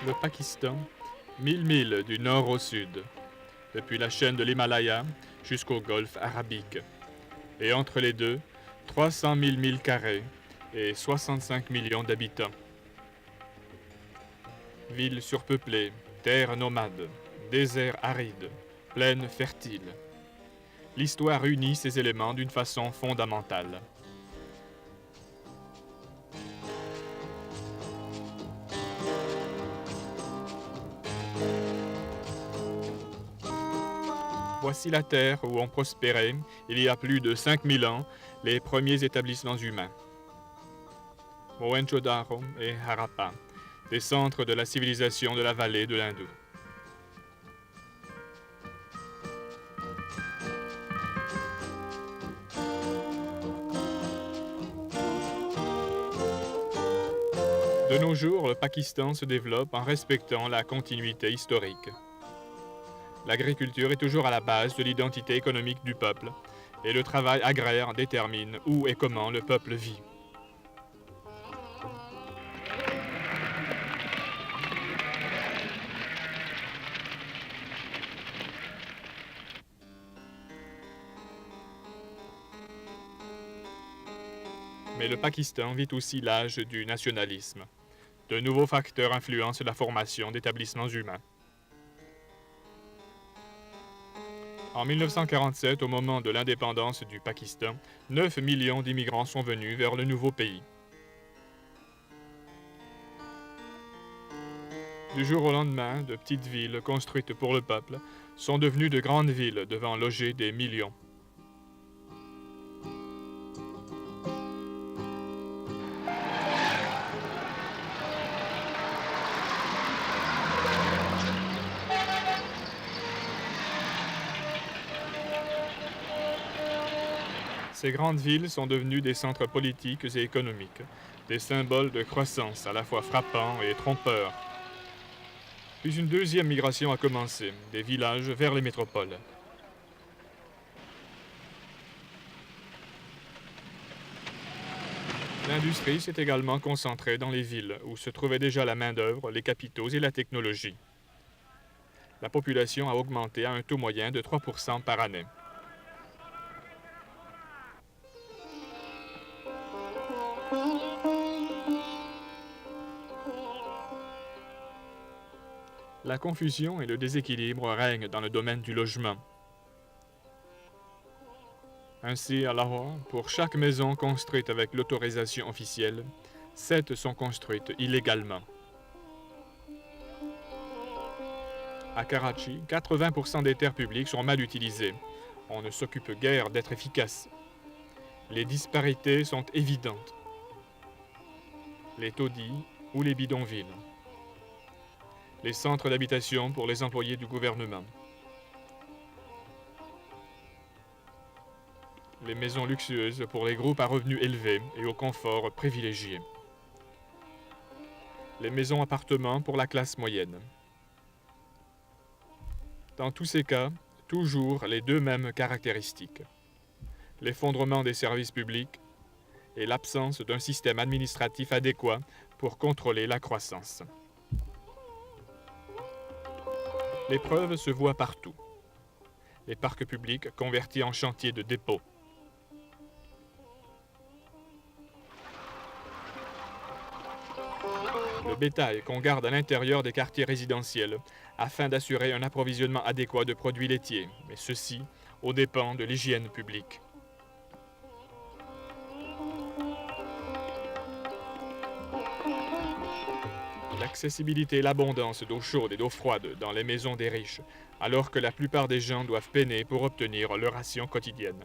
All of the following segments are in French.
Le Pakistan, 1000 milles du nord au sud, depuis la chaîne de l'Himalaya jusqu'au golfe arabique. Et entre les deux, 300 000 milles carrés et 65 millions d'habitants. Villes surpeuplées, terres nomades, déserts arides, plaines fertiles. L'histoire unit ces éléments d'une façon fondamentale. Voici la terre où ont prospéré, il y a plus de 5000 ans, les premiers établissements humains. Mohenjo-Daro et Harappa, des centres de la civilisation de la vallée de l'Indus. De nos jours, le Pakistan se développe en respectant la continuité historique. L'agriculture est toujours à la base de l'identité économique du peuple, et le travail agraire détermine où et comment le peuple vit. Mais le Pakistan vit aussi l'âge du nationalisme. De nouveaux facteurs influencent la formation d'établissements humains. En 1947, au moment de l'indépendance du Pakistan, 9 millions d'immigrants sont venus vers le nouveau pays. Du jour au lendemain, de petites villes construites pour le peuple sont devenues de grandes villes devant loger des millions. Ces grandes villes sont devenues des centres politiques et économiques, des symboles de croissance à la fois frappants et trompeurs. Puis une deuxième migration a commencé, des villages vers les métropoles. L'industrie s'est également concentrée dans les villes, où se trouvait déjà la main-d'œuvre, les capitaux et la technologie. La population a augmenté à un taux moyen de 3% par année. La confusion et le déséquilibre règnent dans le domaine du logement. Ainsi, à Lahore, pour chaque maison construite avec l'autorisation officielle, 7 sont construites illégalement. À Karachi, 80% des terres publiques sont mal utilisées. On ne s'occupe guère d'être efficace. Les disparités sont évidentes. Les taudis ou les bidonvilles. Les centres d'habitation pour les employés du gouvernement. Les maisons luxueuses pour les groupes à revenus élevés et au confort privilégié. les maisons-appartements pour la classe moyenne. Dans tous ces cas, toujours les deux mêmes caractéristiques: l'effondrement des services publics et l'absence d'un système administratif adéquat pour contrôler la croissance. Les preuves se voient partout. Les parcs publics convertis en chantiers de dépôt. Le bétail qu'on garde à l'intérieur des quartiers résidentiels afin d'assurer un approvisionnement adéquat de produits laitiers, mais ceci aux dépens de l'hygiène publique. L'accessibilité et l'abondance d'eau chaude et d'eau froide dans les maisons des riches, alors que la plupart des gens doivent peiner pour obtenir leur ration quotidienne.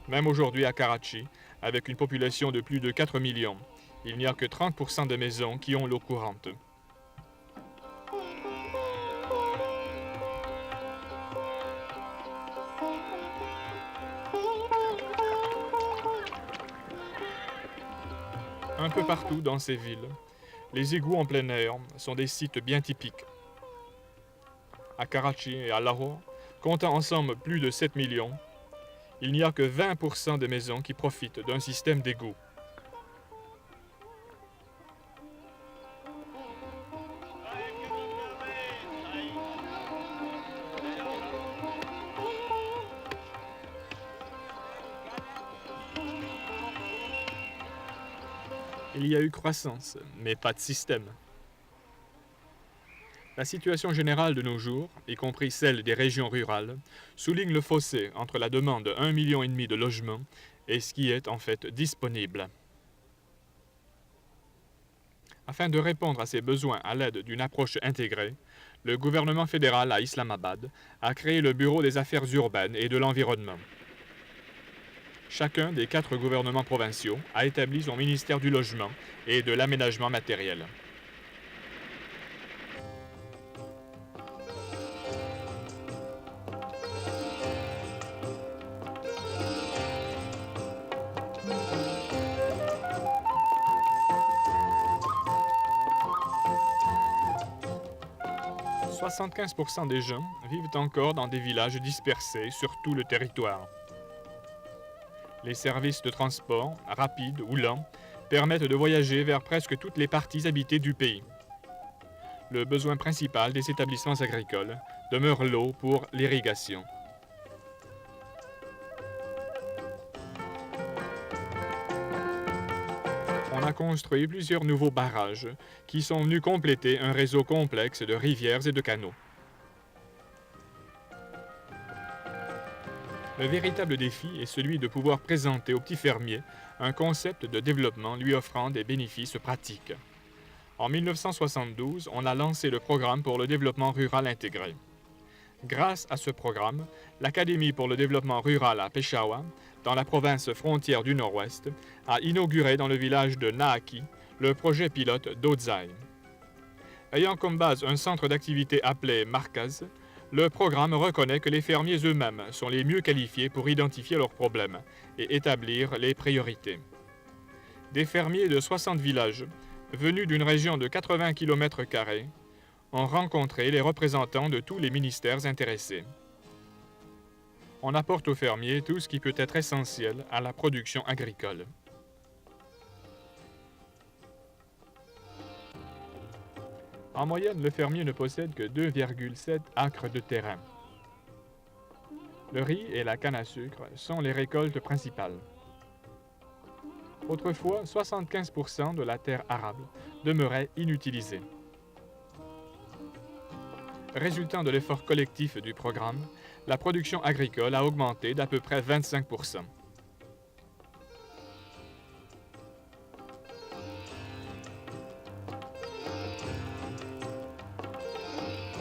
Même aujourd'hui à Karachi, avec une population de plus de 4 millions, il n'y a que 30% des maisons qui ont l'eau courante. Un peu partout dans ces villes, les égouts en plein air sont des sites bien typiques. À Karachi et à Lahore, comptant ensemble plus de 7 millions, il n'y a que 20% des maisons qui profitent d'un système d'égouts. Il y a eu croissance, mais pas de système. La situation générale de nos jours, y compris celle des régions rurales, souligne le fossé entre la demande de 1,5 million de logements et ce qui est en fait disponible. Afin de répondre à ces besoins à l'aide d'une approche intégrée, le gouvernement fédéral à Islamabad a créé le Bureau des affaires urbaines et de l'environnement. Chacun des 4 gouvernements provinciaux a établi son ministère du logement et de l'aménagement matériel. « 75% des gens vivent encore dans des villages dispersés sur tout le territoire. Les services de transport, rapides ou lents, permettent de voyager vers presque toutes les parties habitées du pays. Le besoin principal des établissements agricoles demeure l'eau pour l'irrigation. On a construit plusieurs nouveaux barrages qui sont venus compléter un réseau complexe de rivières et de canaux. Le véritable défi est celui de pouvoir présenter aux petits fermiers un concept de développement lui offrant des bénéfices pratiques. En 1972, on a lancé le programme pour le développement rural intégré. Grâce à ce programme, l'Académie pour le développement rural à Peshawar, dans la province frontière du Nord-Ouest, a inauguré dans le village de Nahaki le projet pilote d'Odzai. Ayant comme base un centre d'activité appelé Markaz, le programme reconnaît que les fermiers eux-mêmes sont les mieux qualifiés pour identifier leurs problèmes et établir les priorités. Des fermiers de 60 villages, venus d'une région de 80 km², ont rencontré les représentants de tous les ministères intéressés. On apporte aux fermiers tout ce qui peut être essentiel à la production agricole. En moyenne, le fermier ne possède que 2,7 acres de terrain. Le riz et la canne à sucre sont les récoltes principales. Autrefois, 75% de la terre arable demeurait inutilisée. Résultant de l'effort collectif du programme, la production agricole a augmenté d'à peu près 25%.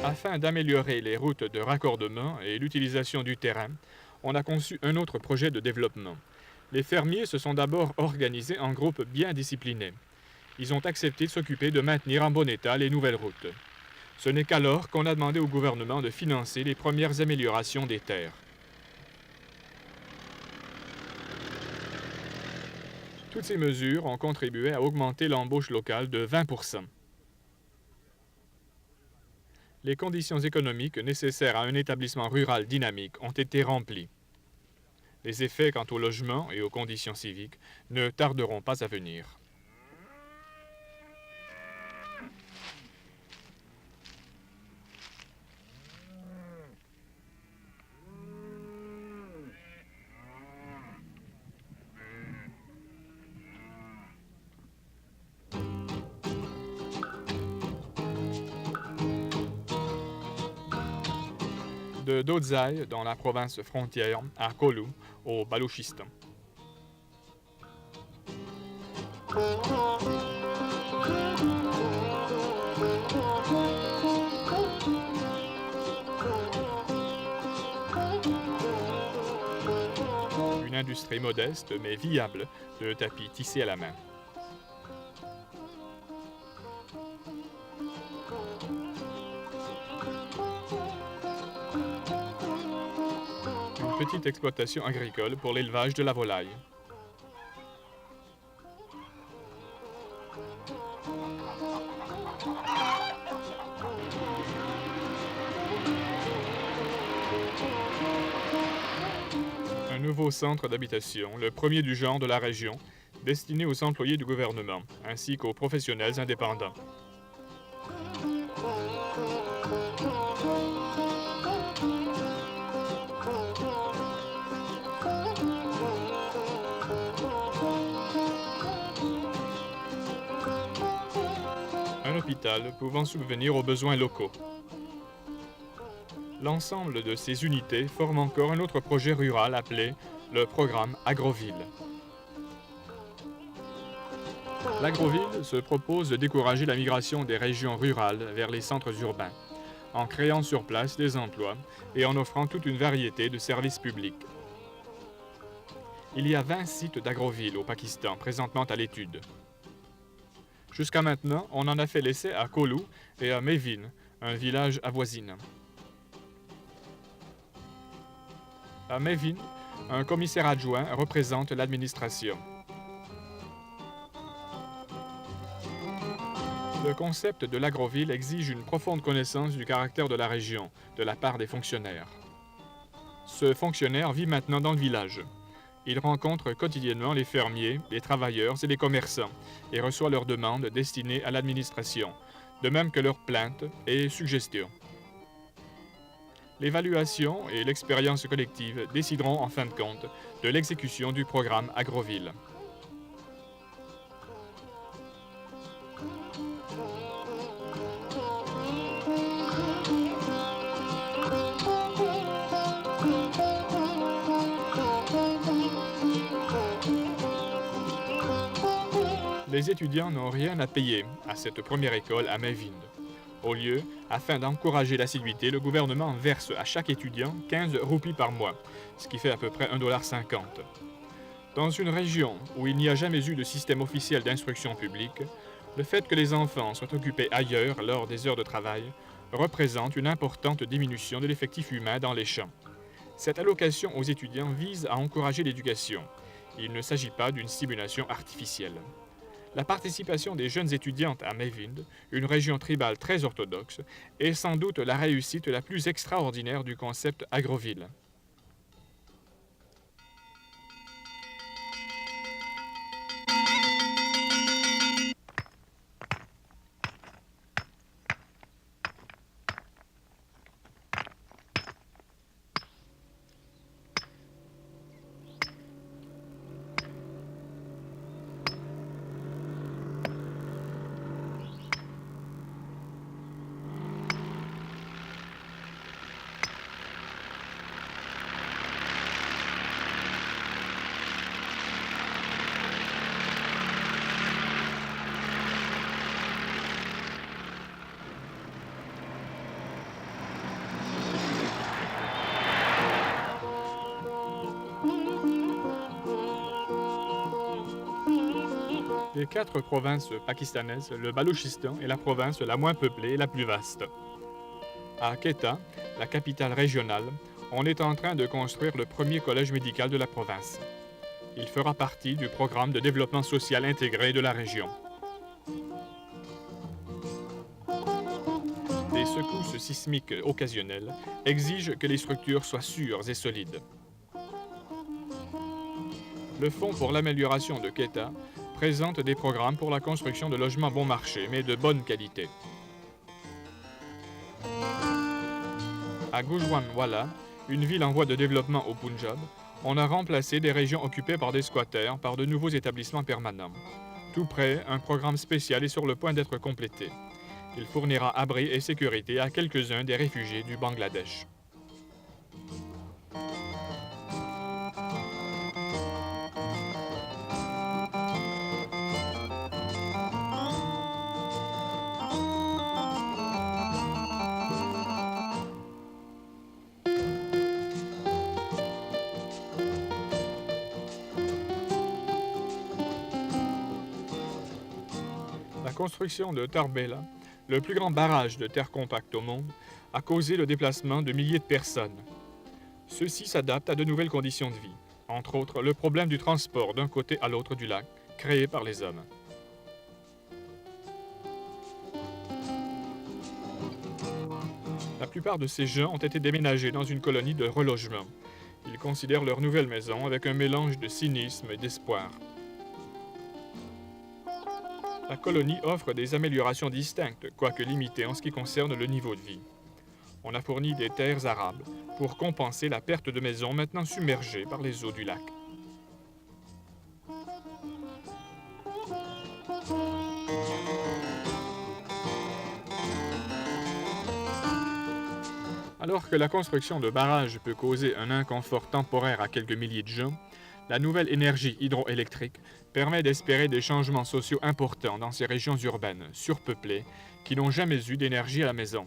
Afin d'améliorer les routes de raccordement et l'utilisation du terrain, on a conçu un autre projet de développement. Les fermiers se sont d'abord organisés en groupes bien disciplinés. Ils ont accepté de s'occuper de maintenir en bon état les nouvelles routes. Ce n'est qu'alors qu'on a demandé au gouvernement de financer les premières améliorations des terres. Toutes ces mesures ont contribué à augmenter l'embauche locale de 20%. Les conditions économiques nécessaires à un établissement rural dynamique ont été remplies. Les effets quant au logement et aux conditions civiques ne tarderont pas à venir. De Dodzai, dans la province frontière, à Kolu, au Balochistan. Une industrie modeste mais viable de tapis tissés à la main. Une petite exploitation agricole pour l'élevage de la volaille. Un nouveau centre d'habitation, le premier du genre de la région, destiné aux employés du gouvernement, ainsi qu'aux professionnels indépendants. Un hôpital pouvant subvenir aux besoins locaux. L'ensemble de ces unités forme encore un autre projet rural appelé le programme Agroville. L'Agroville se propose de décourager la migration des régions rurales vers les centres urbains, en créant sur place des emplois et en offrant toute une variété de services publics. Il y a 20 sites d'Agroville au Pakistan présentement à l'étude. Jusqu'à maintenant, on en a fait l'essai à Kolu et à Mevin, un village avoisinant. À Mevin, un commissaire adjoint représente l'administration. Le concept de l'agroville exige une profonde connaissance du caractère de la région, de la part des fonctionnaires. Ce fonctionnaire vit maintenant dans le village. Il rencontre quotidiennement les fermiers, les travailleurs et les commerçants et reçoit leurs demandes destinées à l'administration, de même que leurs plaintes et suggestions. L'évaluation et l'expérience collective décideront en fin de compte de l'exécution du programme Agroville. Les étudiants n'ont rien à payer à cette première école à Mevin. Au lieu, afin d'encourager l'assiduité, le gouvernement verse à chaque étudiant 15 roupies par mois, ce qui fait à peu près 1,50 $. Dans une région où il n'y a jamais eu de système officiel d'instruction publique, le fait que les enfants soient occupés ailleurs lors des heures de travail représente une importante diminution de l'effectif humain dans les champs. Cette allocation aux étudiants vise à encourager l'éducation. Il ne s'agit pas d'une stimulation artificielle. La participation des jeunes étudiantes à Mevin, une région tribale très orthodoxe, est sans doute la réussite la plus extraordinaire du concept Agroville. Des 4 provinces pakistanaises, le Balochistan est la province la moins peuplée et la plus vaste. À Quetta, la capitale régionale, on est en train de construire le premier collège médical de la province. Il fera partie du programme de développement social intégré de la région. Des secousses sismiques occasionnelles exigent que les structures soient sûres et solides. Le Fonds pour l'amélioration de Quetta présente des programmes pour la construction de logements bon marché, mais de bonne qualité. À Gujranwala, une ville en voie de développement au Punjab, on a remplacé des régions occupées par des squatters par de nouveaux établissements permanents. Tout près, un programme spécial est sur le point d'être complété. Il fournira abri et sécurité à quelques-uns des réfugiés du Bangladesh. La construction de Tarbela, le plus grand barrage de terre compacte au monde, a causé le déplacement de milliers de personnes. Ceux-ci s'adaptent à de nouvelles conditions de vie, entre autres le problème du transport d'un côté à l'autre du lac, créé par les hommes. La plupart de ces gens ont été déménagés dans une colonie de relogement. Ils considèrent leur nouvelle maison avec un mélange de cynisme et d'espoir. La colonie offre des améliorations distinctes, quoique limitées en ce qui concerne le niveau de vie. On a fourni des terres arables pour compenser la perte de maisons maintenant submergées par les eaux du lac. Alors que la construction de barrages peut causer un inconfort temporaire à quelques milliers de gens, la nouvelle énergie hydroélectrique permet d'espérer des changements sociaux importants dans ces régions urbaines, surpeuplées, qui n'ont jamais eu d'énergie à la maison.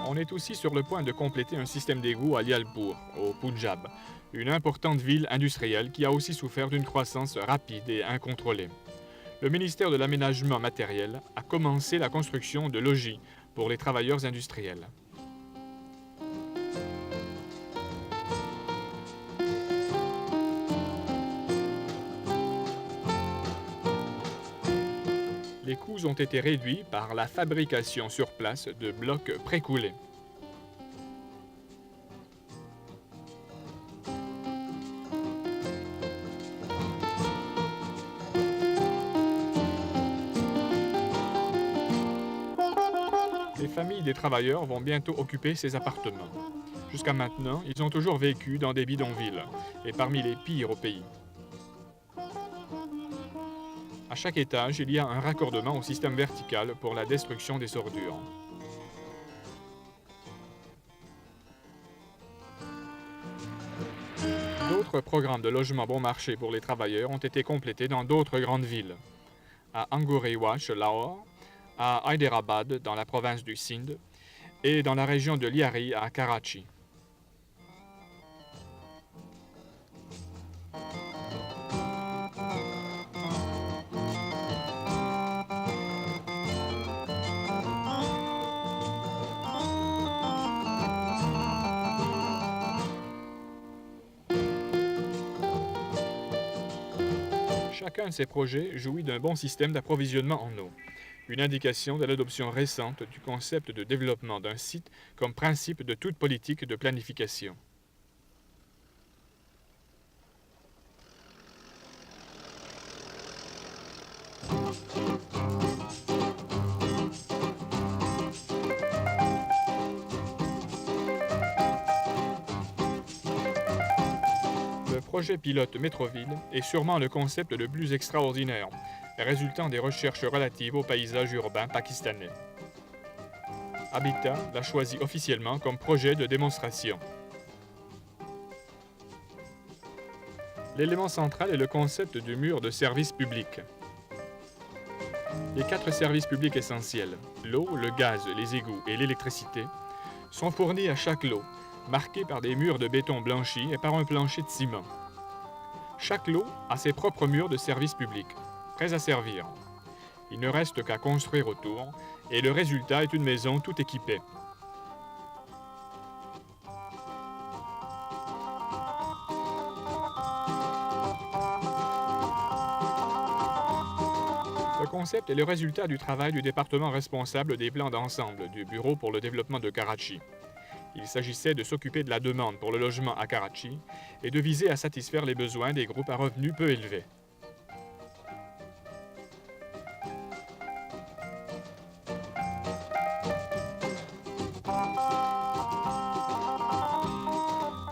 On est aussi sur le point de compléter un système d'égouts à Lyalpur, au Punjab, une importante ville industrielle qui a aussi souffert d'une croissance rapide et incontrôlée. Le ministère de l'Aménagement matériel a commencé la construction de logis pour les travailleurs industriels. Les coûts ont été réduits par la fabrication sur place de blocs précoulés. Les familles des travailleurs vont bientôt occuper ces appartements. Jusqu'à maintenant, ils ont toujours vécu dans des bidonvilles, et parmi les pires au pays. À chaque étage, il y a un raccordement au système vertical pour la destruction des ordures. D'autres programmes de logement bon marché pour les travailleurs ont été complétés dans d'autres grandes villes. À Angorewach, Lahore, à Hyderabad, dans la province du Sindh, et dans la région de Lyari, à Karachi. Chacun de ces projets jouit d'un bon système d'approvisionnement en eau, une indication de l'adoption récente du concept de développement d'un site comme principe de toute politique de planification. Le projet pilote Métroville est sûrement le concept le plus extraordinaire, résultant des recherches relatives au paysage urbain pakistanais. Habitat l'a choisi officiellement comme projet de démonstration. L'élément central est le concept du mur de service public. Les 4 services publics essentiels, l'eau, le gaz, les égouts et l'électricité, sont fournis à chaque lot, marqués par des murs de béton blanchi et par un plancher de ciment. Chaque lot a ses propres murs de service public, prêts à servir. Il ne reste qu'à construire autour, et le résultat est une maison tout équipée. Ce concept est le résultat du travail du département responsable des plans d'ensemble du Bureau pour le développement de Karachi. Il s'agissait de s'occuper de la demande pour le logement à Karachi et de viser à satisfaire les besoins des groupes à revenus peu élevés.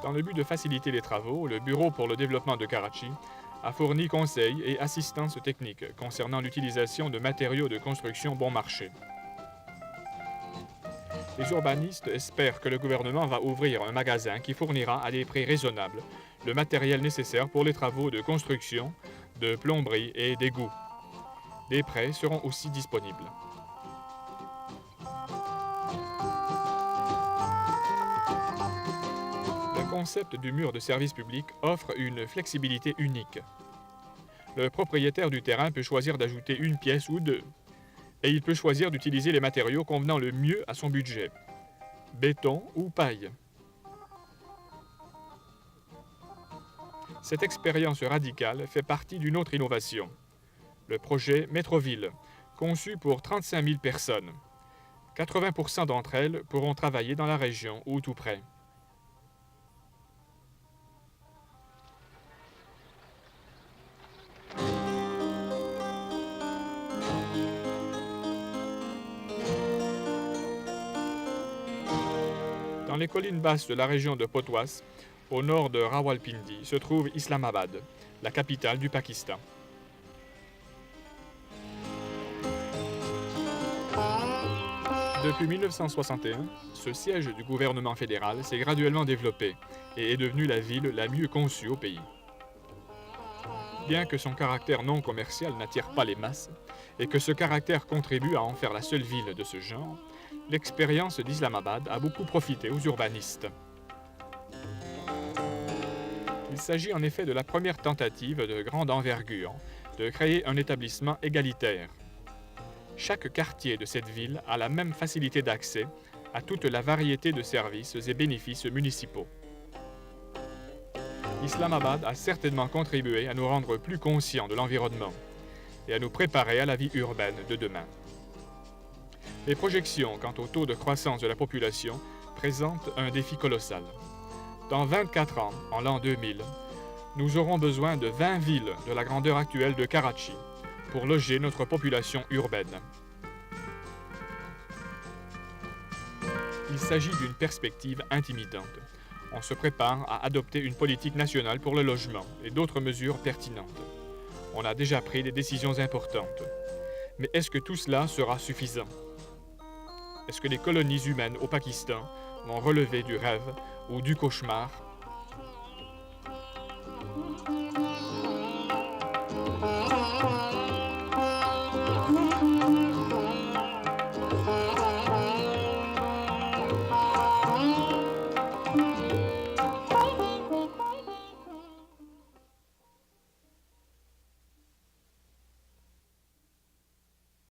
Dans le but de faciliter les travaux, le Bureau pour le développement de Karachi a fourni conseils et assistance technique concernant l'utilisation de matériaux de construction bon marché. Les urbanistes espèrent que le gouvernement va ouvrir un magasin qui fournira à des prix raisonnables le matériel nécessaire pour les travaux de construction, de plomberie et d'égout. Des prêts seront aussi disponibles. Le concept du mur de service public offre une flexibilité unique. Le propriétaire du terrain peut choisir d'ajouter une pièce ou deux, et il peut choisir d'utiliser les matériaux convenant le mieux à son budget, béton ou paille. Cette expérience radicale fait partie d'une autre innovation, le projet Métroville, conçu pour 35 000 personnes. 80% d'entre elles pourront travailler dans la région ou tout près. Dans les collines basses de la région de Potwas, au nord de Rawalpindi, se trouve Islamabad, la capitale du Pakistan. Depuis 1961, ce siège du gouvernement fédéral s'est graduellement développé et est devenu la ville la mieux conçue au pays. Bien que son caractère non commercial n'attire pas les masses et que ce caractère contribue à en faire la seule ville de ce genre, l'expérience d'Islamabad a beaucoup profité aux urbanistes. Il s'agit en effet de la première tentative de grande envergure de créer un établissement égalitaire. Chaque quartier de cette ville a la même facilité d'accès à toute la variété de services et bénéfices municipaux. Islamabad a certainement contribué à nous rendre plus conscients de l'environnement et à nous préparer à la vie urbaine de demain. Les projections quant au taux de croissance de la population présentent un défi colossal. Dans 24 ans, en l'an 2000, nous aurons besoin de 20 villes de la grandeur actuelle de Karachi pour loger notre population urbaine. Il s'agit d'une perspective intimidante. On se prépare à adopter une politique nationale pour le logement et d'autres mesures pertinentes. On a déjà pris des décisions importantes. Mais est-ce que tout cela sera suffisant? Est-ce que les colonies humaines au Pakistan vont relever du rêve ou du cauchemar